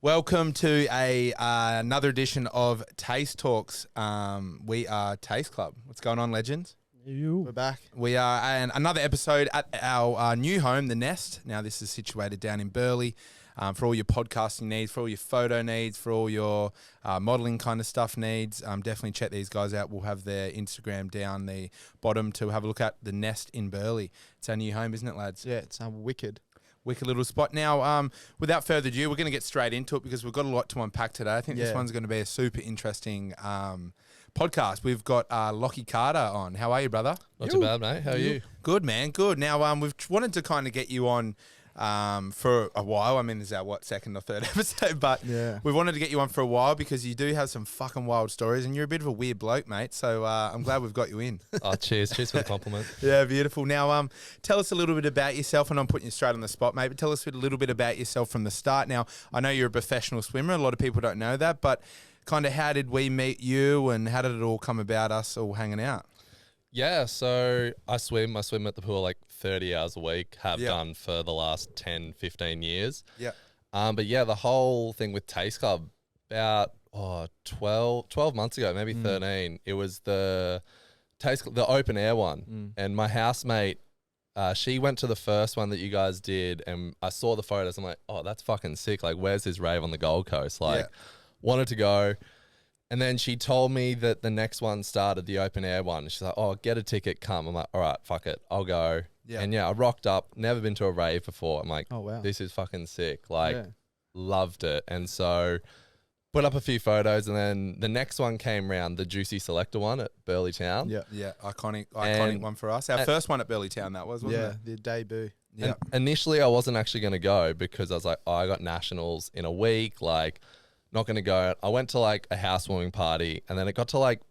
Welcome to another edition of Taste Talks. We are Taste Club. What's going on, legends? We're back. We are another episode at our new home, The Nest. Now, this is situated down in Burleigh. For all your podcasting needs, for all your photo needs, for all your modelling kind of stuff needs, definitely check these guys out. We'll have their Instagram down the bottom to have a look at The Nest in Burleigh. It's our new home, isn't it, lads? Yeah, it's wicked. Wicked little spot. Now, without further ado, we're going to get straight into it because we've got a lot to unpack today. I think this one's going to be a super interesting podcast. We've got Lachlan Carter on. How are you, brother? Not too bad, mate. How are you? Good, man. Good. Now, we've wanted to kind of get you on for a while. I mean, this is our, second or third episode, but we wanted to get you on for a while because you do have some fucking wild stories and you're a bit of a weird bloke, mate. So I'm glad we've got you in. Oh, cheers. Cheers for the compliment. Yeah, beautiful. Now, tell us a little bit about yourself, and I'm putting you straight on the spot, mate, but tell us a little bit about yourself from the start. Now, I know you're a professional swimmer. A lot of people don't know that, but kind of how did we meet you and how did it all come about, us all hanging out? Yeah, so I swim at the pool like 30 hours a week, have done for the last 10, 15 years. Yeah. But yeah, the whole thing with Taste Club, about 12 months ago, maybe 13, it was the open air one. And my housemate, she went to the first one that you guys did, and I saw the photos. I'm like, oh, that's fucking sick. Like, where's this rave on the Gold Coast? Like, wanted to go. And then she told me that the next one started, the open air one. She's like, oh, get a ticket, come. I'm like, all right, fuck it, I'll go. Yeah. And yeah, I rocked up, never been to a rave before. I'm like, oh, wow, this is fucking sick. Like, loved it. And so put up a few photos, and then the next one came round, the Juicy Selector one at Burleigh Town. Yeah, yeah, iconic one for us. Our first one at Burleigh Town, that was, wasn't it? Yeah, the debut. Yeah. Initially, I wasn't actually going to go because I was like, oh, I got nationals in a week, like, not going to go. I went to like a housewarming party, and then it got to like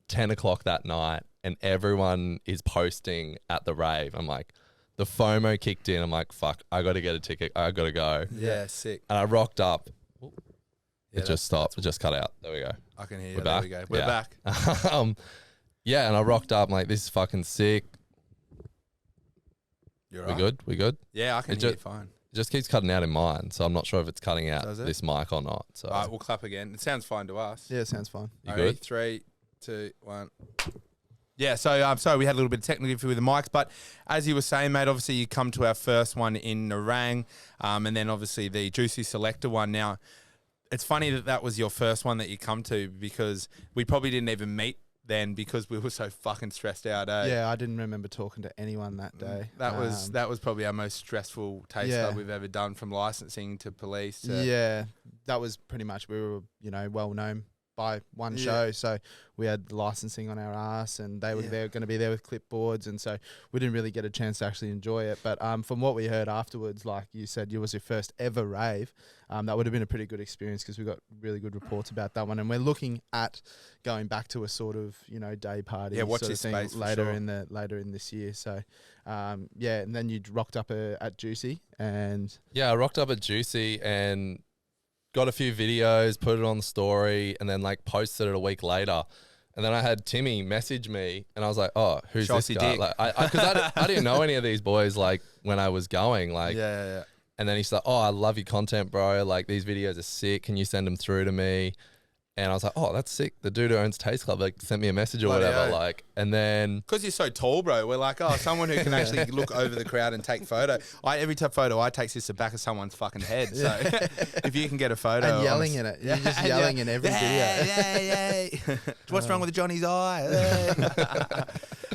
10 o'clock that night and everyone is posting at the rave. I'm like, the FOMO kicked in. I'm like, fuck, I got to get a ticket. I got to go. Yeah, sick. And I rocked up. It just stopped. It just cut out. There we go. I can hear you. We're there back. we go. We're back. Yeah, and I rocked up. I'm like, this is fucking sick. You're we right. good? We good? Yeah, I can hear you fine. It just keeps cutting out in mine, so I'm not sure if it's cutting out this mic or not. So all right, we'll clap again. It sounds fine to us. Yeah, it sounds fine. You good? 3, 2, 1. Yeah, so I'm sorry we had a little bit of technical issue with the mics, but as you were saying, mate, obviously you come to our first one in Narang, and then obviously the Juicy Selector one. Now, it's funny that was your first one that you come to because we probably didn't even meet then because we were so fucking stressed out. Yeah, I didn't remember talking to anyone that day. That was probably our most stressful taste club we've ever done, from licensing to police. Yeah, that was pretty much, we were, well known by one show, so we had licensing on our ass, and they were going to be there with clipboards, and so we didn't really get a chance to actually enjoy it. But from what we heard afterwards, like you said, it was your first ever rave. That would have been a pretty good experience because we got really good reports about that one, and we're looking at going back to a sort of day party watch sort this of thing space later in this year. So and then you rocked up at Juicy, and I rocked up at Juicy and got a few videos, put it on the story, and then like posted it a week later. And then I had Timmy message me, and I was like, "Oh, who's this guy?" Dick. Like, I didn't know any of these boys like when I was going. Like, yeah. And then he's like, "Oh, I love your content, bro. Like, these videos are sick. Can you send them through to me?" And I was like, "Oh, that's sick." The dude who owns Taste Club like sent me a message or whatever. Like, and then because you're so tall, bro, we're like, oh, someone who can actually look over the crowd and take photo. Every photo I take is the back of someone's fucking head. So if you can get a photo and yelling in it, you're just yelling in every video. Yeah. What's wrong with Johnny's eye?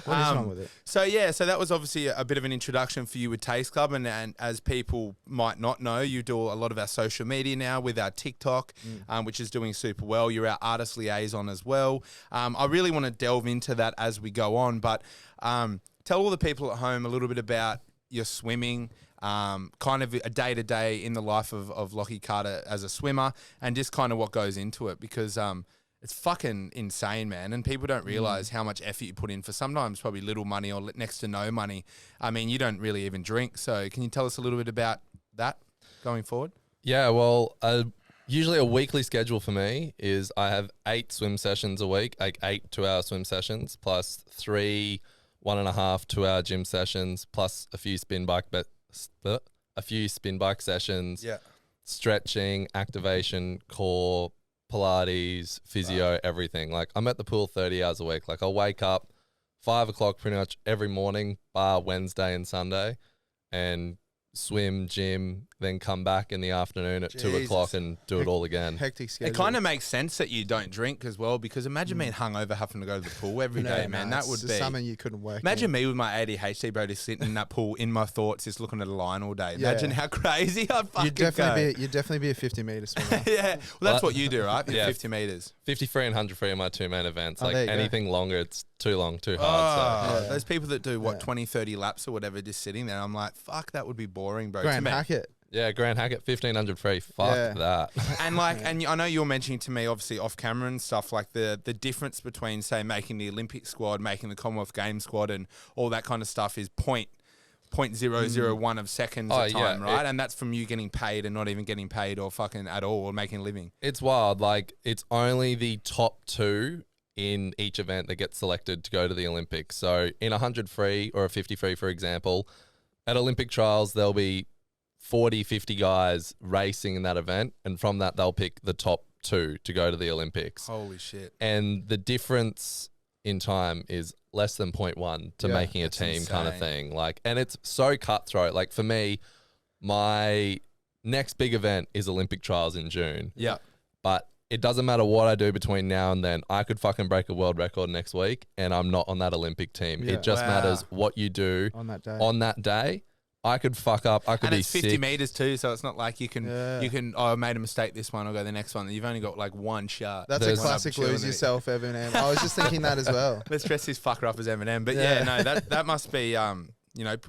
What is wrong with it? So that was obviously a bit of an introduction for you with Taste Club, and as people might not know, you do a lot of our social media now with our TikTok, which is doing super well. You're our artist liaison as well. I really want to delve into that as we go on, but tell all the people at home a little bit about your swimming, kind of a day-to-day in the life of Lachlan Carter as a swimmer, and just kind of what goes into it, because it's fucking insane, man, and people don't realise how much effort you put in for sometimes probably little money or next to no money. I mean, you don't really even drink, so can you tell us a little bit about that going forward? Yeah, well, usually a weekly schedule for me is I have 8 swim sessions a week, like 8 2-hour swim sessions, plus 3 1.5 2-hour gym sessions, plus a few spin bike sessions. stretching, activation, core, Pilates, physio, everything. Like I'm at the pool 30 hours a week. Like I'll wake up 5 o'clock pretty much every morning, bar Wednesday and Sunday, and swim, gym, then come back in the afternoon at 2 o'clock and do it all again. Hectic schedule. It kind of makes sense that you don't drink as well, because imagine being hungover having to go to the pool every day, man. That would be something you couldn't work. Imagine me with my ADHD, bro, just sitting in that pool in my thoughts, just looking at a line all day. Imagine how crazy I'd fucking you'd definitely be a 50 meter swimmer. Yeah, well, that's what you do, right? Yeah. 50 meters. 53 and 100 free are my two main events. Like there you go. anything longer, it's too long, too hard. So. Those people that do 20, 30 laps or whatever, just sitting there, I'm like, fuck, that would be boring, bro. Grant To me. Hackett. Yeah, Grand Hackett, 1500 free. Fuck that. And I know you were mentioning to me, obviously off camera and stuff, like the difference between, say, making the Olympic squad, making the Commonwealth Games squad, and all that kind of stuff is 0.001 of seconds of time, right? And that's from you getting paid and not even getting paid or fucking at all, or making a living. It's wild. Like it's only the top 2 in each event that get selected to go to the Olympics. So in 100 free or a 50 free, for example, at Olympic trials, there'll be 40, 50 guys racing in that event. And from that, they'll pick the top 2 to go to the Olympics. Holy shit. And the difference in time is less than 0.1 to making a team kind of thing. Like, and it's so cutthroat. Like for me, my next big event is Olympic trials in June. Yeah. But it doesn't matter what I do between now and then. I could fucking break a world record next week and I'm not on that Olympic team. Yeah. It just matters what you do on that day. I could fuck up. I could and be it's 50 sick. meters too, so it's not like you can, I made a mistake this one, I'll go the next one. You've only got like one shot. That's a classic lose yourself, Eminem. I was just thinking that as well. Let's dress this fucker up as Eminem. But that must be,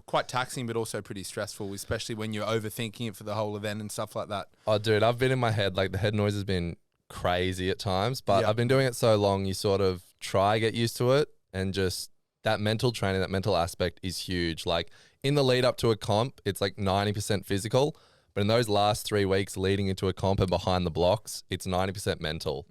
quite taxing, but also pretty stressful, especially when you're overthinking it for the whole event and stuff like that. Oh, dude, I've been in my head, like the head noise has been crazy at times, but I've been doing it so long, you sort of try get used to it, and just that mental training, that mental aspect is huge. Like in the lead up to a comp, it's like 90% physical, but in those last 3 weeks leading into a comp and behind the blocks, it's 90% mental.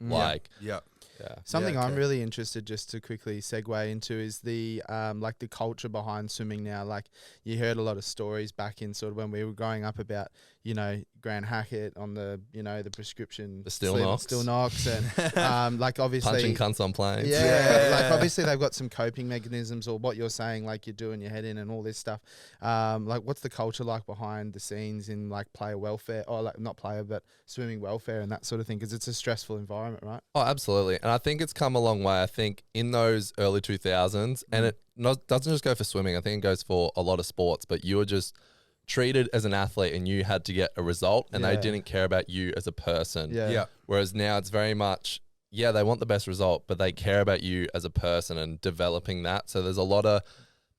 Something I'm really interested, just to quickly segue into, is the like the culture behind swimming now. Like you heard a lot of stories back in sort of when we were growing up about, Grant Hackett on the, the prescription. The Still Knocks. And like obviously. Punching cunts on planes. Yeah. Like obviously they've got some coping mechanisms, or what you're saying, like you're doing your head in and all this stuff. Like what's the culture like behind the scenes in like player welfare, or like not player, but swimming welfare and that sort of thing? Because it's a stressful environment, right? Oh, absolutely. And I think it's come a long way. I think in those early 2000s, and it doesn't just go for swimming, I think it goes for a lot of sports, but you were just treated as an athlete and you had to get a result, and they didn't care about you as a person. Whereas now it's very much, they want the best result, but they care about you as a person and developing that. So there's a lot of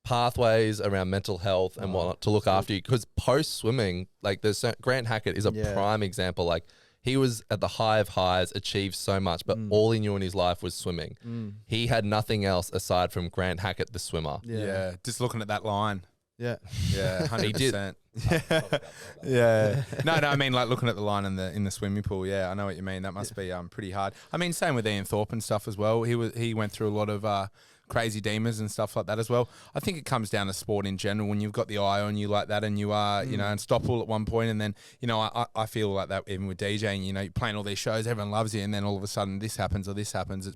pathways around mental health and whatnot to look after you. Because post swimming, like Grant Hackett is a prime example. Like he was at the high of highs, achieved so much, but all he knew in his life was swimming. He had nothing else aside from Grant Hackett, the swimmer. Yeah. Just looking at that line. Yeah. Yeah, 100%. He did. Yeah. No, I mean, like looking at the line in the swimming pool. Yeah, I know what you mean. That must be pretty hard. I mean, same with Ian Thorpe and stuff as well. He went through a lot of crazy demons and stuff like that as well. I think it comes down to sport in general. When you've got the eye on you like that, and you are, unstoppable at one point, and then, I feel like that even with DJing. You're playing all these shows, everyone loves you, and then all of a sudden this happens or this happens.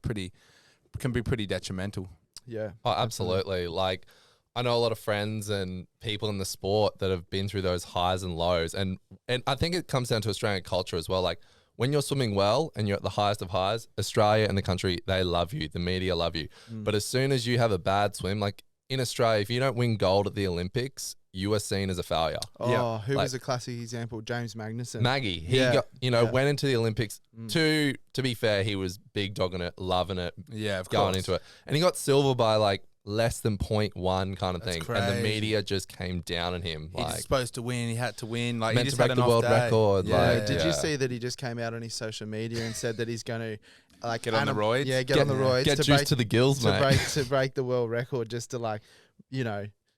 Can be pretty detrimental. Yeah. Oh, absolutely. Like, I know a lot of friends and people in the sport that have been through those highs and lows. And I think it comes down to Australian culture as well. Like when you're swimming well and you're at the highest of highs, Australia and the country, they love you. The media love you. But as soon as you have a bad swim, like in Australia, if you don't win gold at the Olympics, you are seen as a failure. Oh, who was a classic example? James Magnussen. Maggie. He got, went into the Olympics. To be fair, he was big dogging it, loving it. Yeah, of going course. into it. And he got silver by like less than 0.1 kind of That's thing. crazy. And the media just came down on him. He was supposed to win. He had to win. Like, meant he just to break had the an off world day. record. Yeah. Like, Did you see that he just came out on his social media and said that he's going to like Get on the roids? Yeah, get on the roids. Get juiced to the gills, mate. To break the world record, just to like,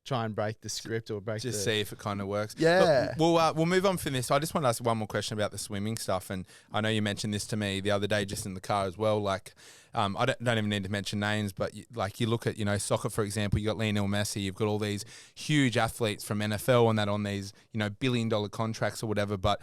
try and break the script or break Just see if it kind of works. Yeah. Look, we'll move on from this. I just want to ask one more question about the swimming stuff. And I know you mentioned this to me the other day just in the car as well. Like, I don't even need to mention names, but you look at, soccer, for example, you got Lionel Messi, you've got all these huge athletes from NFL and that on these, $1 billion contracts or whatever. But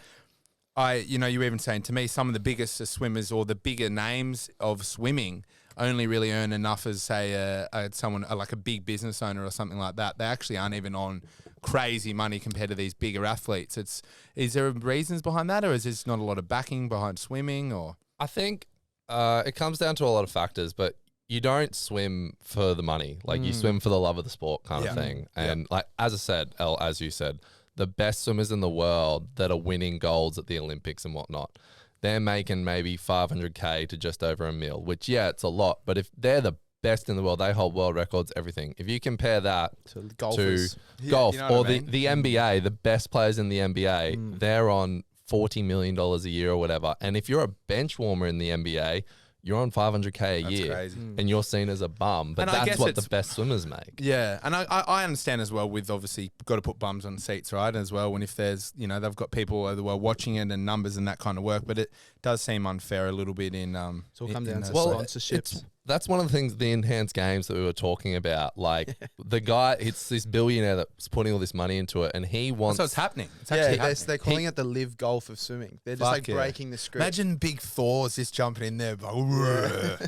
you were even saying to me, some of the biggest swimmers or the bigger names of swimming only really earn enough as, say, someone like a big business owner or something like that. They actually aren't even on crazy money compared to these bigger athletes. Is there reasons behind that, or is there not a lot of backing behind swimming? Or I think it comes down to a lot of factors, but you don't swim for the money. Like you swim for the love of the sport kind of thing. And like, as you said, the best swimmers in the world that are winning golds at the Olympics and whatnot, they're making maybe 500K to just over $1 million, which, it's a lot. But if they're the best in the world, they hold world records, everything. If you compare that to golfers. golf you know what or I mean? the NBA, the best players in the NBA, they're on $40 million a year or whatever. And if you're a bench warmer in the NBA, you're on 500K a year, crazy. and you're seen as a bum. But And I that's guess what the best swimmers make. Yeah, and I understand as well with obviously got to put bums on seats, right, as well, when if there's, they've got people over the world watching it and numbers and that kind of work, but it does seem unfair a little bit in It's all come down to Well, sponsorships. That's one of the things, the enhanced games that we were talking about. Like the guy, it's this billionaire that's putting all this money into it, and he wants. So it's happening. It's actually happening. They're calling it the live golf of swimming. They're just Fuck yeah. breaking the script. Imagine big Thor's just jumping in there.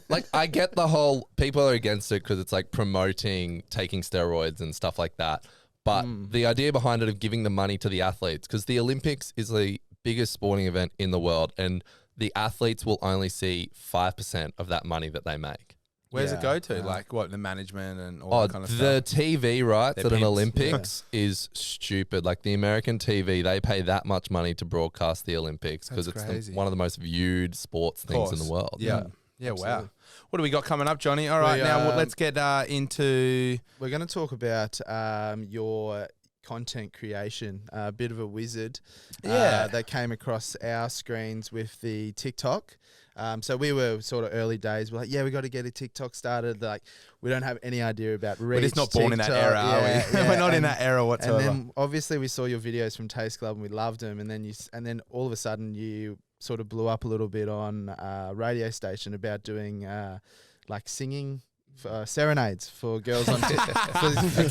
Like, I get the whole people are against it because it's like promoting taking steroids and stuff like that. But the idea behind it of giving the money to the athletes, because the Olympics is the biggest sporting event in the world, and the athletes will only see 5% of that money that they make. Where's it go to? Like what, the management and all that kind of the stuff? TV rights They're at an pimps. Olympics is stupid. Like the American TV, they pay that much money to broadcast the Olympics because That's it's crazy. one of the most viewed sports things in the world. Yeah. Yeah, wow. Absolutely. What do we got coming up, Johnny? All right, let's get into... We're going to talk about your content creation, a bit of a wizard that came across our screens with the TikTok. So we were sort of early days. We're like, we got to get a TikTok started. Like, we don't have any idea about reach. We're just not born in that era, are we? We're not in that era whatsoever. And then obviously we saw your videos from Taste Club and we loved them. And then all of a sudden you sort of blew up a little bit on a radio station about doing like singing serenades for girls on for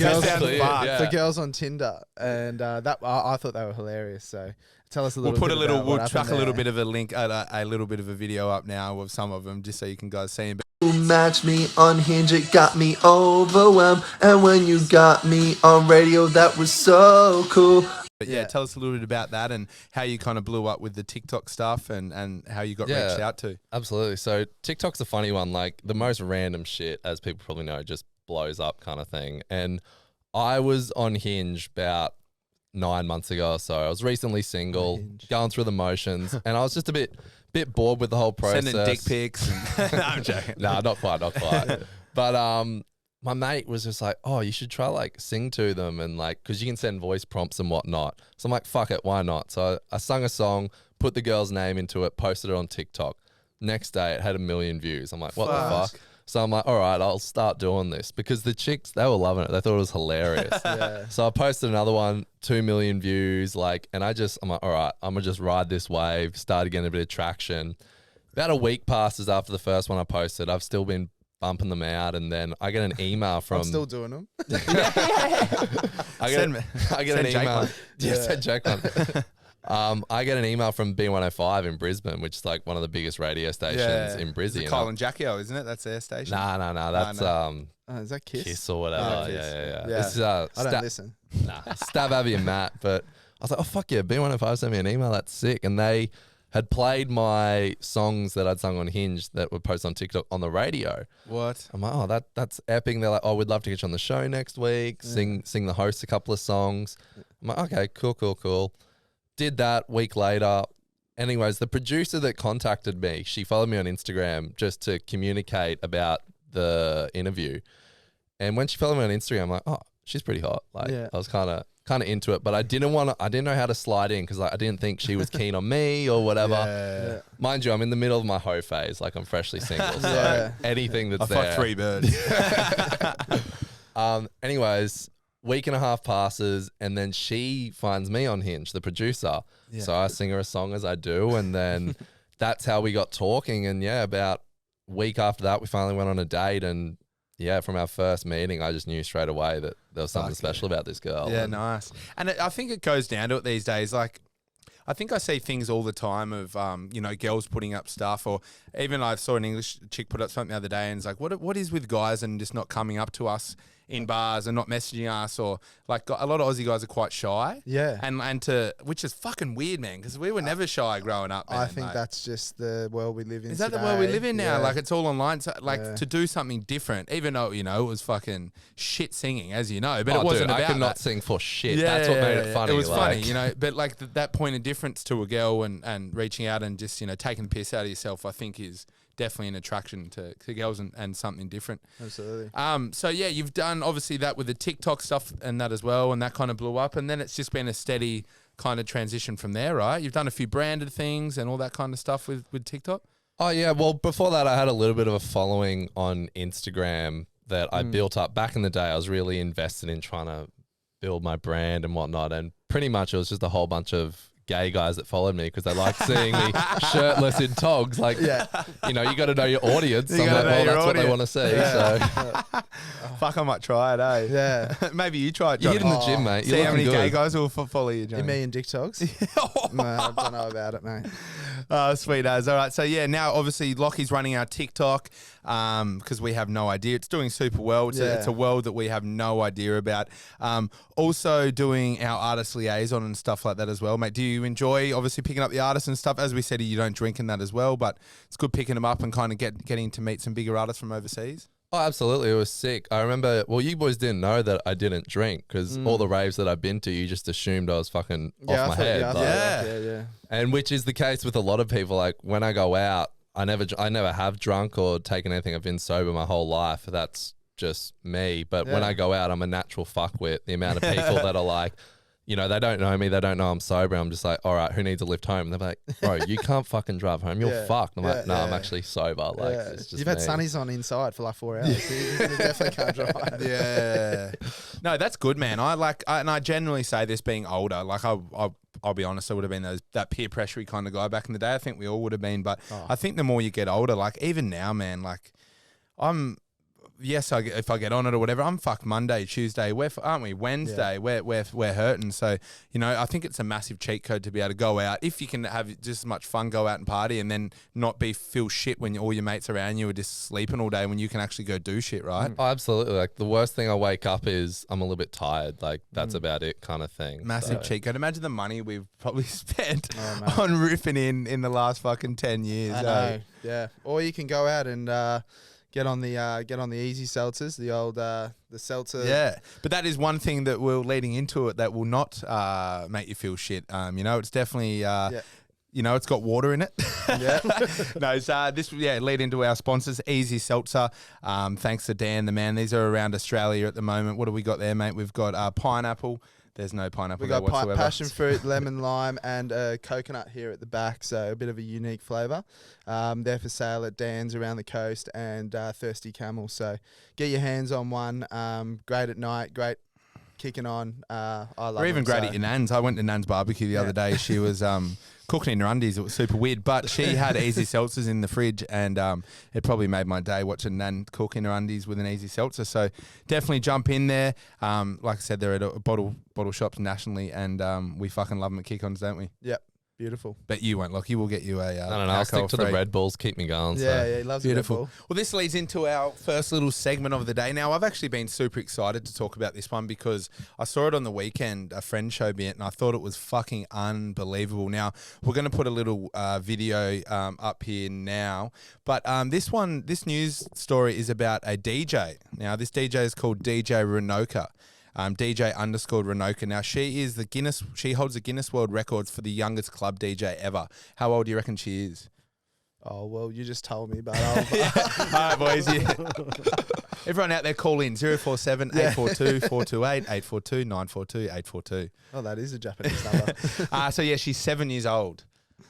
girls on Tinder, and that I thought they were hilarious. So tell us a little. We'll chuck a little bit of a link, a little bit of a video up now of some of them, just so you can guys see them. You matched me on Hinge, it got me overwhelmed. And when you got me on radio, that was so cool. But tell us a little bit about that and how you kind of blew up with the TikTok stuff and how you got reached out to. Absolutely. So TikTok's a funny one. Like the most random shit, as people probably know, just blows up kind of thing. And I was on Hinge about 9 months ago or so. I was recently single, going through the motions, and I was just a bit bored with the whole process. Sending dick pics. No, I'm joking. Nah, not quite. But my mate was just like, oh, you should try like sing to them and like, because you can send voice prompts and whatnot. So I'm like, fuck it, why not? So I sung a song, put the girl's name into it, posted it on TikTok. Next day it had 1 million views. I'm like, what the fuck? So I'm like, all right, I'll start doing this, because the chicks, they were loving it. They thought it was hilarious. So I posted another one, 2 million views, like, and I'm like, all right, I'm gonna just ride this wave, started getting a bit of traction. About a week passes after the first one I posted. I've still been bumping them out, and then I get an email from... I'm still doing them. I get an email. Send Jake one. I get an email from B105 in Brisbane, which is like one of the biggest radio stations in Brisbane. It's Kyle and Jackie O, isn't it? That's their station. Nah. That's Is that Kiss? Kiss or whatever. Oh, Kiss. Yeah. It's, I don't listen. Stab Abby and Matt. But I was like, oh, fuck yeah, B105 sent me an email. That's sick. And they had played my songs that I'd sung on Hinge that were posted on TikTok on the radio. What? I'm like, oh, that's epic. They're like, oh, we'd love to get you on the show next week. Sing the host a couple of songs. I'm like, okay, cool. Did that. Week later. Anyways, the producer that contacted me, she followed me on Instagram just to communicate about the interview. And when she followed me on Instagram, I'm like, oh, she's pretty hot. Like, I was kind of into it, but I didn't know how to slide in, because like, I didn't think she was keen on me or whatever. Mind you, I'm in the middle of my hoe phase. Like, I'm freshly single. So anything that's there. I fucked 3 birds. Anyways, week and a half passes, and then she finds me on Hinge, the producer. So I sing her a song as I do, and then that's how we got talking. And about a week after that, we finally went on a date, and from our first meeting, I just knew straight away that there was something special about this girl. Yeah, nice. And I think it goes down to it these days. Like, I think I see things all the time of, you know, girls putting up stuff, or even I saw an English chick put up something the other day and it's like, what is with guys and just not coming up to us in bars and not messaging us, or like a lot of Aussie guys are quite shy. Yeah. Which is fucking weird, man, because we were never shy growing up, man. I think that's just the world we live in. Is that today. the world we live in now? Yeah. Like, it's all online. So, like, to do something different, even though, you know, it was fucking shit singing, as you know, but it wasn't dude, about I could not that. sing for shit. That's what made it funny. It was like. funny, you know, but like that point of difference to a girl and reaching out and just, you know, taking the piss out of yourself, I think is definitely an attraction to girls and something different. Absolutely. So yeah, you've done obviously that with the TikTok stuff and that as well, and that kind of blew up, and then it's just been a steady kind of transition from there, right? You've done a few branded things and all that kind of stuff with TikTok. Oh yeah, well before that I had a little bit of a following on Instagram that I built up back in the day. I was really invested in trying to build my brand and whatnot, and pretty much it was just a whole bunch of gay guys that followed me because they like seeing me shirtless in togs. Like, you know, you got to know your audience. You I'm gotta like, know well, your that's what they audience. want to see. So Fuck, I might try it, eh? Yeah. Maybe you try it, you Johnny. get in the gym, mate. See You're how looking many gay good. guys will follow you, Johnny. Me and Dick Togs? No, I don't know about it, mate. Oh, sweet as. All right. So, yeah, now obviously Lockie's running our TikTok because we have no idea. It's doing super well. It's a world that we have no idea about. Also doing our artist liaison and stuff like that as well, mate. Do you enjoy obviously picking up the artists and stuff? As we said, you don't drink in that as well, but it's good picking them up and kind of getting to meet some bigger artists from overseas. Oh, absolutely. It was sick. I remember, well, you boys didn't know that I didn't drink because all the raves that I've been to, you just assumed I was fucking off my head. Yeah. And which is the case with a lot of people. Like when I go out, I never have drunk or taken anything. I've been sober my whole life. That's just me. But when I go out, I'm a natural fuckwit. The amount of people that are like, you know, they don't know me. They don't know I'm sober. I'm just like, all right, who needs a lift home? And they're like, bro, you can't fucking drive home. You're fucked. And I'm like, no, I'm actually sober. Like, it's just You've had me. sunnies on inside for like 4 hours. So you definitely can't drive. Yeah. No, that's good, man. I generally say this being older, like I'll be honest, I would have been that peer pressure kind of guy back in the day. I think we all would have been, but I think the more you get older, like even now, man, like if I get on it or whatever, I'm fucked Monday, Tuesday, aren't we? Wednesday, we're hurting. So, you know, I think it's a massive cheat code to be able to go out. If you can have just as much fun, go out and party and then not feel shit when all your mates around you are just sleeping all day when you can actually go do shit, right? Oh, absolutely. Like the worst thing I wake up is I'm a little bit tired. Like that's about it kind of thing. Massive cheat code. Imagine the money we've probably spent on ripping in the last fucking 10 years. I know. Yeah. Or you can go out and get on the easy seltzers, the old the seltzer. Yeah, but that is one thing that we're leading into it that will not make you feel shit. You know, it's definitely you know, it's got water in it. Yeah. No, so this lead into our sponsors, Easy Seltzer. Thanks to Dan, the man. These are around Australia at the moment. What do we got there, mate? We've got pineapple. There's no pineapple We there got whatsoever. passion fruit, lemon, lime, and coconut here at the back. So a bit of a unique flavour. They're for sale at Dan's around the coast and Thirsty Camel. So get your hands on one. Great at night. Great kicking on. I love it. Or even great at your nan's. I went to Nan's barbecue the other day. She was cooking in her undies. It was super weird, but she had Easy Seltzers in the fridge, and it probably made my day watching Nan cook in her undies with an Easy Seltzer. So definitely jump in there. Like I said, they're at bottle shops nationally, and we fucking love them at Kick-Ons, don't we? Yep. Beautiful. Bet you won't, Lockie. We'll get you a I don't know. I'll stick to the Red Bulls. Keep me going. Yeah, So. yeah, he loves Beautiful. Red Bull. Well, this leads into our first little segment of the day. Now, I've actually been super excited to talk about this one because I saw it on the weekend. A friend showed me it, and I thought it was fucking unbelievable. Now, we're going to put a little video up here now. But this news story is about a DJ. Now, this DJ is called DJ Renoka. DJ_Renoka. Now she holds the Guinness World Records for the youngest club DJ ever. How old do you reckon she is? Oh, well, you just told me, but All right, boys. Yeah. Everyone out there, call in 047 842 428 842 942 842. oh, that is a Japanese number. So yeah, she's 7 years old.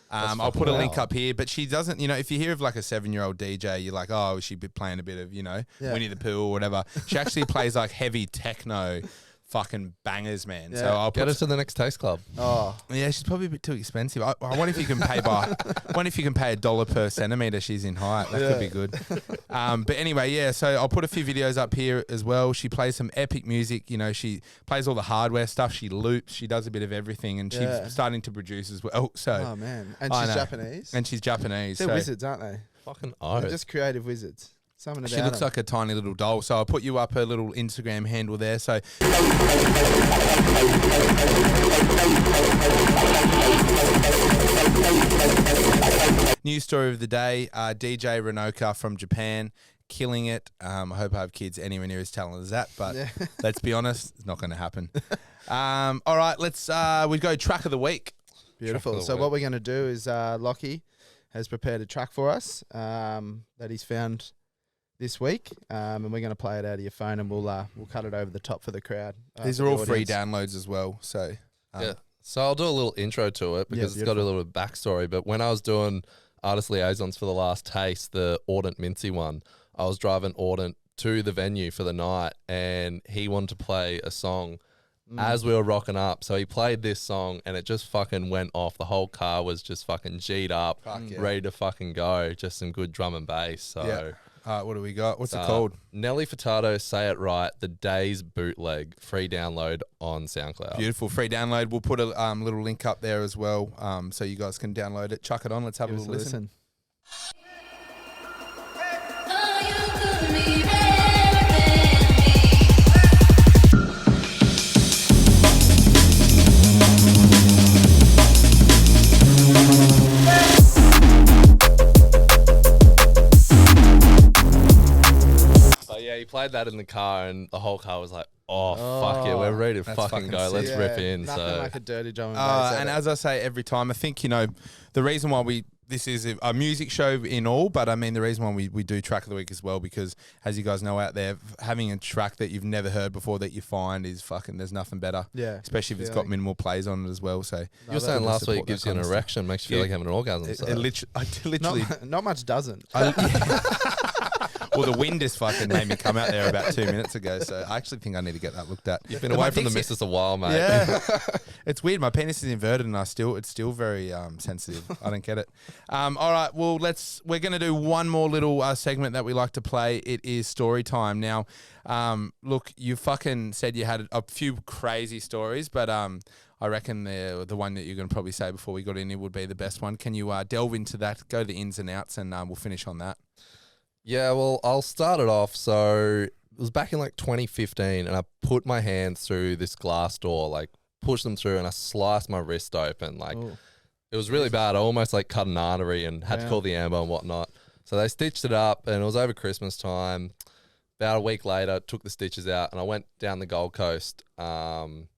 I'll put a link up here, but she doesn't, you know, if you hear of like a 7-year-old DJ, you're like, oh, she'd be playing a bit of, you know, Winnie the Pooh or whatever. She actually plays like heavy techno fucking bangers, man. Yeah. So I'll Get put her to the next taste club. Oh, yeah, she's probably a bit too expensive. I wonder if you can pay wonder if you can pay $1 per centimeter she's in height. That could be good. But anyway, yeah. So I'll put a few videos up here as well. She plays some epic music. You know, she plays all the hardware stuff. She loops. She does a bit of everything, and she's starting to produce as well. So oh man, and I she's know. Japanese. And she's Japanese. They're so wizards, aren't they? Fucking They're oath. just creative wizards. Something about she looks them. like a tiny little doll. So I'll put you up her little Instagram handle there. So news story of the day, DJ Renoka from Japan, killing it. I hope I have kids anywhere near as talented as that, but let's be honest, it's not going to happen. All right, let's we go track of the week. Beautiful. So what we're going to do is Lockie has prepared a track for us that he's found this week, and we're going to play it out of your phone, and we'll cut it over the top for the crowd. These for are the all free audience. downloads as well. So Yeah. So I'll do a little intro to it because it's got a little bit of backstory. But when I was doing artist liaisons for the last taste, the Audent Mincy one, I was driving Audent to the venue for the night, and he wanted to play a song as we were rocking up. So he played this song, and it just fucking went off. The whole car was just fucking G'd up, ready to fucking go. Just some good drum and bass. So. yeah. All right, what do we got? What's it called? Nelly Furtado, Say It Right, The Days Bootleg, free download on SoundCloud. Beautiful, free download. We'll put a little link up there as well, so you guys can download it. Chuck it on. Let's have a little listen. But yeah, he played that in the car, and the whole car was like, "Oh, fuck yeah, we're ready to That's fucking fucking go. Let's sick. rip in." Nothing So like a dirty drum and bass. And as I say every time, I think, you know, the reason why this is a music show in all, but I mean the reason why we do track of the week as well, because as you guys know out there, having a track that you've never heard before that you find is fucking, there's nothing better. Yeah. Especially if it's got minimal plays on it as well. So you were saying last week support gives that you an kind of erection, makes you feel like having an orgasm. So. I literally not much doesn't. well, the wind just fucking made me come out there about 2 minutes ago, so I actually think I need to get that looked at. You've been away from the missus a while, mate. Yeah, it's weird. My penis is inverted, and it's still very sensitive. I don't get it. All right, well, we're gonna do one more little segment that we like to play. It is story time. Now, look, you fucking said you had a few crazy stories, but I reckon the one that you're gonna probably say before we got in here would be the best one. Can you delve into that? Go the ins and outs, and we'll finish on that. Yeah, well, I'll start it off. So it was back in like 2015, and I put my hands through this glass door, like pushed them through, and I sliced my wrist open. Like it was really bad. I almost like cut an artery and had to call the ambo and whatnot. So they stitched it up, and it was over Christmas time. About a week later, took the stitches out, and I went down the Gold Coast for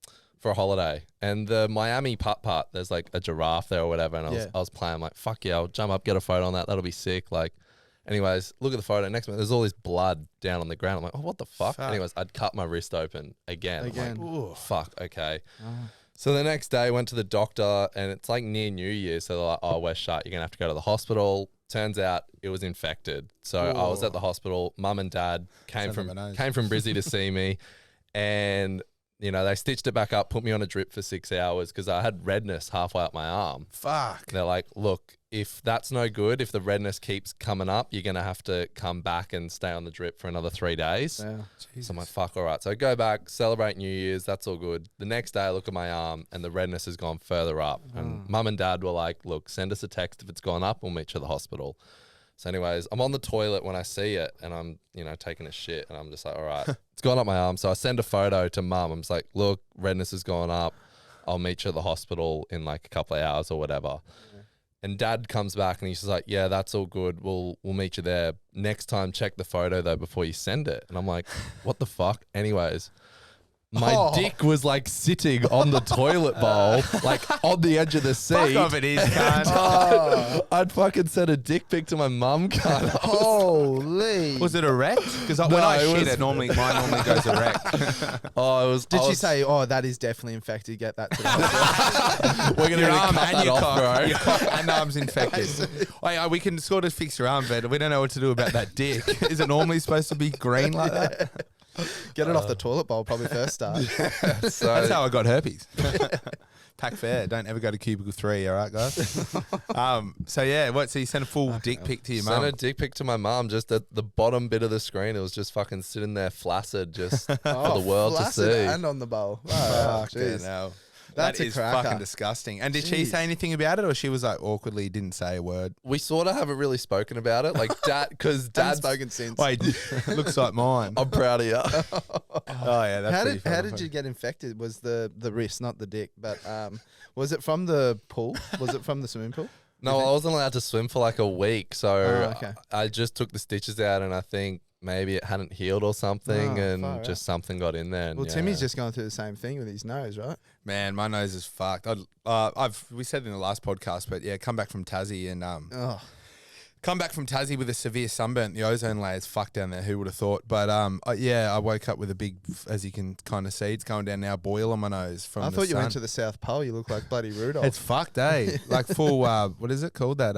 a holiday. And the Miami putt, there's like a giraffe there or whatever, and I was playing, like, fuck yeah, I'll jump up, get a photo on that. That'll be sick. Like. Anyways, look at the photo next to me. There's all this blood down on the ground. I'm like, oh, what the fuck? Anyways, I'd cut my wrist open again. I'm like, fuck, okay. So the next day, went to the doctor, and it's like near New Year. So they're like, oh, we're shut. You're going to have to go to the hospital. Turns out it was infected. So I was at the hospital. Mum and dad came from Brizzy to see me. And, you know, they stitched it back up, put me on a drip for 6 hours because I had redness halfway up my arm. Fuck. They're like, look, if that's no good, if the redness keeps coming up, you're going to have to come back and stay on the drip for another 3 days. Yeah. So I'm like, fuck, all right. So I go back, celebrate New Year's. That's all good. The next day I look at my arm and the redness has gone further up. And mum and dad were like, look, send us a text. If it's gone up, we'll meet you at the hospital. So anyways, I'm on the toilet when I see it and I'm, you know, taking a shit and I'm just like, all right, it's gone up my arm. So I send a photo to mum. I'm just like, look, redness has gone up. I'll meet you at the hospital in like a couple of hours or whatever. And dad comes back and he's just like, yeah, that's all good. We'll meet you there. Next time, check the photo though before you send it. And I'm like, what the fuck? Anyways, my dick was like sitting on the toilet bowl, like on the edge of the seat. Fuck off it is, cunt. I'd fucking sent a dick pic to my mum, cunt. Holy. Was it erect? Because when I shit, mine normally goes erect. Oh, it was. Did she say, oh, that is definitely infected, get that to the hospital? We're going to cut that off, bro. Your cock and arm's infected. We can sort of fix your arm, but we don't know what to do about that dick. Is it normally supposed to be green like that? Get it off the toilet bowl probably first start. So That's how I got herpes. Pack fair. Don't ever go to cubicle 3. All right, guys. So yeah, so you sent a full dick pic to your sent mum? a dick pic to my mum just at the bottom bit of the screen. It was just fucking sitting there flaccid just for the world to flaccid see. and on the bowl. Fucking Jeez. hell. That's That a is cracker. fucking disgusting. And did she Jeez. say anything about it, or she was like awkwardly didn't say a word? We sort of haven't really spoken about it. Like dad, because Haven't dad's spoken since. Wait, looks like mine. I'm proud of you. Oh yeah, that's How pretty did fucking you funny. get infected? Was the wrist, not the dick, but was it from the pool? Was it from the swimming pool? No, I wasn't allowed to swim for like a week, so Oh, okay. I just took the stitches out, and I think maybe it hadn't healed or something, Oh, and far just something got in there. And Well, yeah. Timmy's just going through the same thing with his nose, right? Man, my nose is fucked. We said it in the last podcast, but yeah, come back from Tassie and Oh, come back from Tassie with a severe sunburn. The ozone layer's fucked down there. Who would have thought? But yeah, I woke up with a big, as you can kind of see, it's going down now, boil on my nose from I the thought you sun. went to the South Pole. You look like bloody Rudolph. It's fucked, eh? Like full. What is it called? That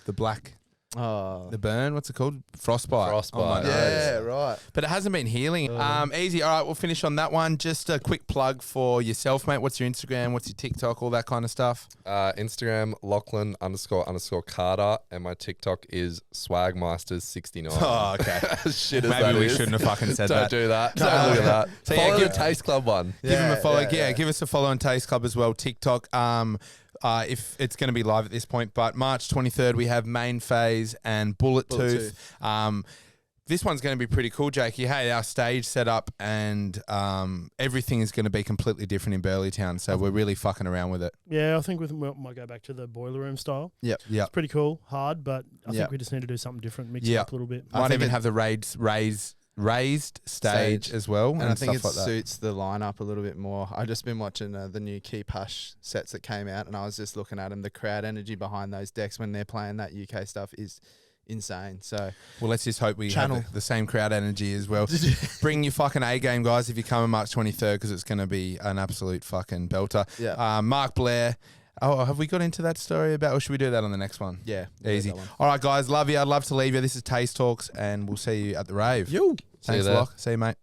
the black, oh, the burn. What's it called? Frostbite. Frostbite. on my nose. yeah, right. But it hasn't been healing. Easy. All right, we'll finish on that one. Just a quick plug for yourself, mate. What's your Instagram? What's your TikTok? All that kind of stuff. Instagram Lachlan _ Carter, and my TikTok is Swagmeisters69. Oh, okay. Shit as Maybe that we is. shouldn't have fucking said Don't that. do that. Don't look at that. So yeah, Follow give- the Taste Club one. Give him a follow. Yeah, yeah. give us a follow on Taste Club as well. TikTok. If it's going to be live at this point, but March 23rd we have Main Phase and Bullet Tooth. This one's going to be pretty cool, Jakey. Hey, our stage set up and everything is going to be completely different in Burleytown, so we're really fucking around with it. Yeah, I think we might go back to the boiler room style. Yep. It's pretty cool, hard, but I Yep. think we just need to do something different, mix it Yep. up a little bit. I Might think even it- have the raised stage as well, And I think stuff it like that. suits the lineup a little bit more. I've just been watching the new Keep Hush sets that came out, and I was just looking at them. The crowd energy behind those decks when they're playing that UK stuff is insane. So Well, let's just hope we Channel. have the same crowd energy as well. Bring your fucking A game, guys, if you come on March 23rd, because it's going to be an absolute fucking belter. yeah, Mark Blair. Oh, have we got into that story about, or should we do that on the next one? yeah, we'll do Easy. that one. All right, guys. Love you. I'd love to leave you. This is Taste Talks, and we'll see you at the rave. Yo. Thanks, there. Lock. See you, mate.